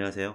안녕하세요.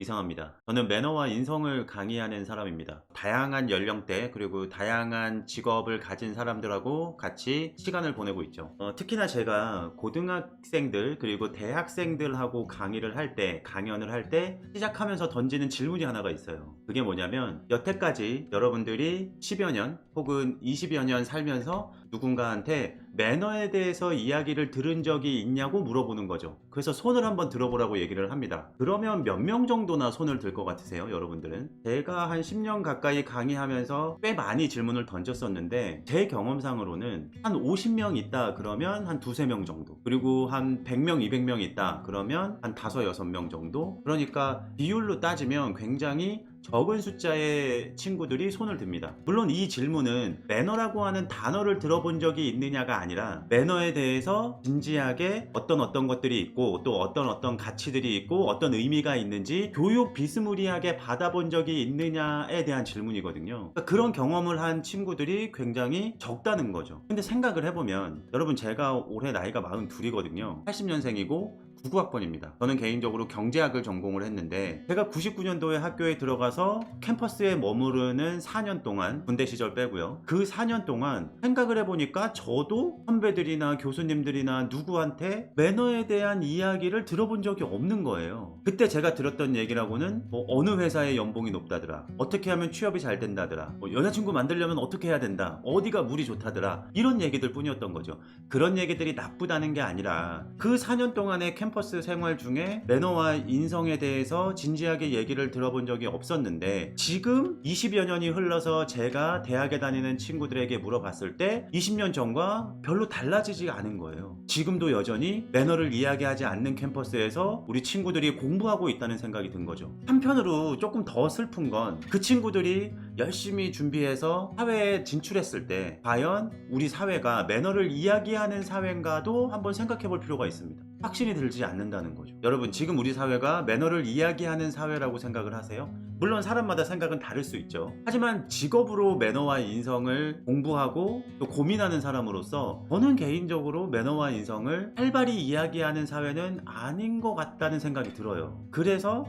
이상합니다. 저는 매너와 인성을 강의하는 사람입니다. 다양한 연령대 그리고 다양한 직업을 가진 사람들하고 같이 시간을 보내고 있죠. 특히나 제가 고등학생들 그리고 대학생들하고 강의를 할 때, 강연을 할 때 시작하면서 던지는 질문이 하나가 있어요. 그게 뭐냐면 여태까지 여러분들이 10여 년 혹은 20여 년 살면서 누군가한테 매너에 대해서 이야기를 들은 적이 있냐고 물어보는 거죠. 그래서 손을 한번 들어보라고 얘기를 합니다. 그러면 몇 명 정도나 손을 들 것 같으세요, 여러분들은? 제가 한 10년 가까이 강의하면서 꽤 많이 질문을 던졌었는데 제 경험상으로는 한 50명 있다 그러면 한 두세 명 정도, 그리고 한 100명, 200명 있다 그러면 한 5, 6명 정도. 그러니까 비율로 따지면 굉장히 적은 숫자의 친구들이 손을 듭니다. 물론 이 질문은 매너라고 하는 단어를 들어본 적이 있느냐가 아니라 매너에 대해서 진지하게 어떤 것들이 있고 또 어떤 가치들이 있고 어떤 의미가 있는지 교육 비스무리하게 받아본 적이 있느냐에 대한 질문이거든요. 그러니까 그런 경험을 한 친구들이 굉장히 적다는 거죠. 근데 생각을 해보면, 여러분, 제가 올해 나이가 42이거든요 80년생이고 99학번입니다. 저는 개인적으로 경제학을 전공을 했는데 제가 99년도에 학교에 들어가서 캠퍼스에 머무르는 4년 동안, 군대 시절 빼고요, 그 4년 동안 생각을 해보니까 저도 선배들이나 교수님들이나 누구한테 매너에 대한 이야기를 들어본 적이 없는 거예요. 그때 제가 들었던 얘기라고는 뭐 어느 회사의 연봉이 높다더라, 어떻게 하면 취업이 잘 된다더라, 뭐 여자친구 만들려면 어떻게 해야 된다, 어디가 물이 좋다더라, 이런 얘기들 뿐이었던 거죠. 그런 얘기들이 나쁘다는 게 아니라 그 4년 동안의 캠퍼스 생활 중에 매너와 인성에 대해서 진지하게 얘기를 들어본 적이 없었는데, 지금 20여 년이 흘러서 제가 대학에 다니는 친구들에게 물어봤을 때 20년 전과 별로 달라지지 않은 거예요. 지금도 여전히 매너를 이야기하지 않는 캠퍼스에서 우리 친구들이 공부하고 있다는 생각이 든 거죠. 한편으로 조금 더 슬픈 건 그 친구들이 열심히 준비해서 사회에 진출했을 때 과연 우리 사회가 매너를 이야기하는 사회인가도 한번 생각해 볼 필요가 있습니다. 확신이 들지 않는다는 거죠. 여러분, 지금 우리 사회가 매너를 이야기하는 사회라고 생각을 하세요? 물론 사람마다 생각은 다를 수 있죠. 하지만 직업으로 매너와 인성을 공부하고 또 고민하는 사람으로서 저는 개인적으로 매너와 인성을 활발히 이야기하는 사회는 아닌 것 같다는 생각이 들어요. 그래서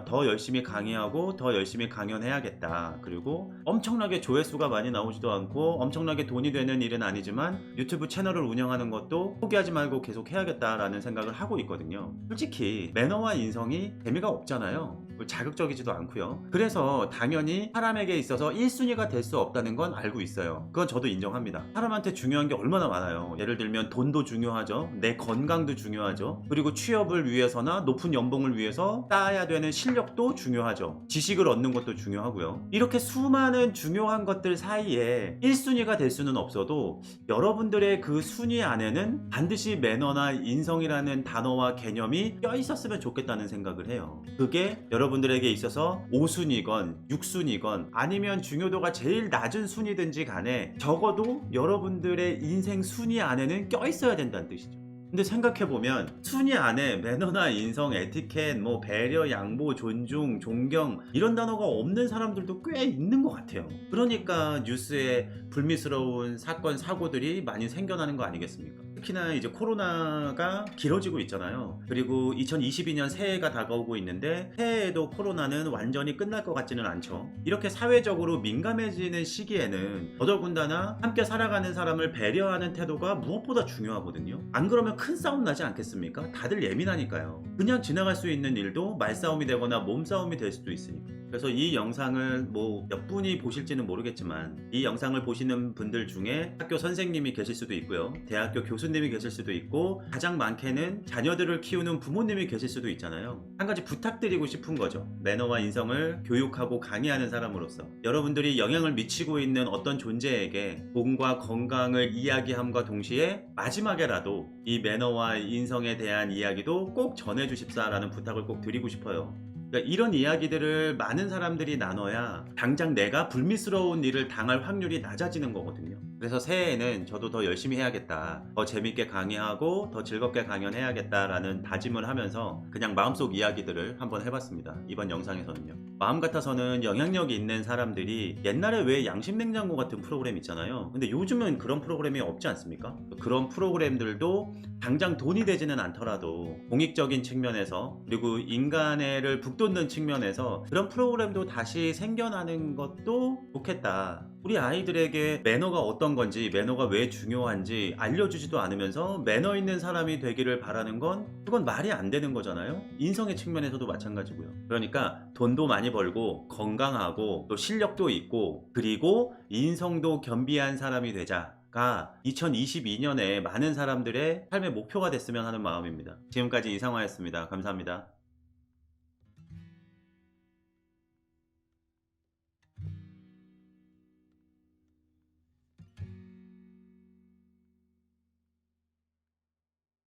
더 열심히 강의하고 더 열심히 강연해야겠다. 그리고 엄청나게 조회수가 많이 나오지도 않고 엄청나게 돈이 되는 일은 아니지만 유튜브 채널을 운영하는 것도 포기하지 말고 계속 해야겠다라는 생각을 하고 있거든요. 솔직히 매너와 인성이 재미가 없잖아요. 자극적이지도 않고요. 그래서 당연히 사람에게 있어서 1순위가 될 수 없다는 건 알고 있어요. 그건 저도 인정합니다. 사람한테 중요한 게 얼마나 많아요. 예를 들면 돈도 중요하죠. 내 건강도 중요하죠. 그리고 취업을 위해서나 높은 연봉을 위해서 쌓아야 되는 실력도 중요하죠. 지식을 얻는 것도 중요하고요. 이렇게 수많은 중요한 것들 사이에 1순위가 될 수는 없어도 여러분들의 그 순위 안에는 반드시 매너나 인성이라는 단어와 개념이 껴 있었으면 좋겠다는 생각을 해요. 그게 여러분들에게 있어서 5순위건 6순위건 아니면 중요도가 제일 낮은 순위든지 간에 적어도 여러분들의 인생 순위 안에는 껴 있어야 된다는 뜻이죠. 근데 생각해보면 순위 안에 매너나 인성, 에티켓, 뭐 배려, 양보, 존중, 존경 이런 단어가 없는 사람들도 꽤 있는 것 같아요. 그러니까 뉴스에 불미스러운 사건, 사고들이 많이 생겨나는 거 아니겠습니까? 특히나 이제 코로나가 길어지고 있잖아요. 그리고 2022년 새해가 다가오고 있는데 새해에도 코로나는 완전히 끝날 것 같지는 않죠. 이렇게 사회적으로 민감해지는 시기에는 더더군다나 함께 살아가는 사람을 배려하는 태도가 무엇보다 중요하거든요. 안 그러면 큰 싸움 나지 않겠습니까? 다들 예민하니까요. 그냥 지나갈 수 있는 일도 말싸움이 되거나 몸싸움이 될 수도 있으니까. 그래서 이 영상을 뭐 몇 분이 보실지는 모르겠지만 이 영상을 보시는 분들 중에 학교 선생님이 계실 수도 있고요, 대학교 교수님이 계실 수도 있고, 가장 많게는 자녀들을 키우는 부모님이 계실 수도 있잖아요. 한 가지 부탁드리고 싶은 거죠. 매너와 인성을 교육하고 강의하는 사람으로서 여러분들이 영향을 미치고 있는 어떤 존재에게 몸과 건강을 이야기함과 동시에 마지막에라도 이 매너와 인성에 대한 이야기도 꼭 전해주십사라는 부탁을 꼭 드리고 싶어요. 그러니까 이런 이야기들을 많은 사람들이 나눠야 당장 내가 불미스러운 일을 당할 확률이 낮아지는 거거든요. 그래서 새해에는 저도 더 열심히 해야겠다, 더 재밌게 강의하고 더 즐겁게 강연해야겠다라는 다짐을 하면서 그냥 마음속 이야기들을 한번 해봤습니다. 이번 영상에서는요. 마음 같아서는 영향력 있는 사람들이 옛날에 왜 양심냉장고 같은 프로그램 있잖아요. 근데 요즘은 그런 프로그램이 없지 않습니까? 그런 프로그램들도 당장 돈이 되지는 않더라도 공익적인 측면에서, 그리고 인간애를 북돋는 측면에서 그런 프로그램도 다시 생겨나는 것도 좋겠다. 우리 아이들에게 매너가 어떤 건지, 매너가 왜 중요한지 알려주지도 않으면서 매너 있는 사람이 되기를 바라는 건, 그건 말이 안 되는 거잖아요. 인성의 측면에서도 마찬가지고요. 그러니까 돈도 많이 벌고 건강하고 또 실력도 있고 그리고 인성도 겸비한 사람이 되자가 2022년에 많은 사람들의 삶의 목표가 됐으면 하는 마음입니다. 지금까지 이상화였습니다. 감사합니다.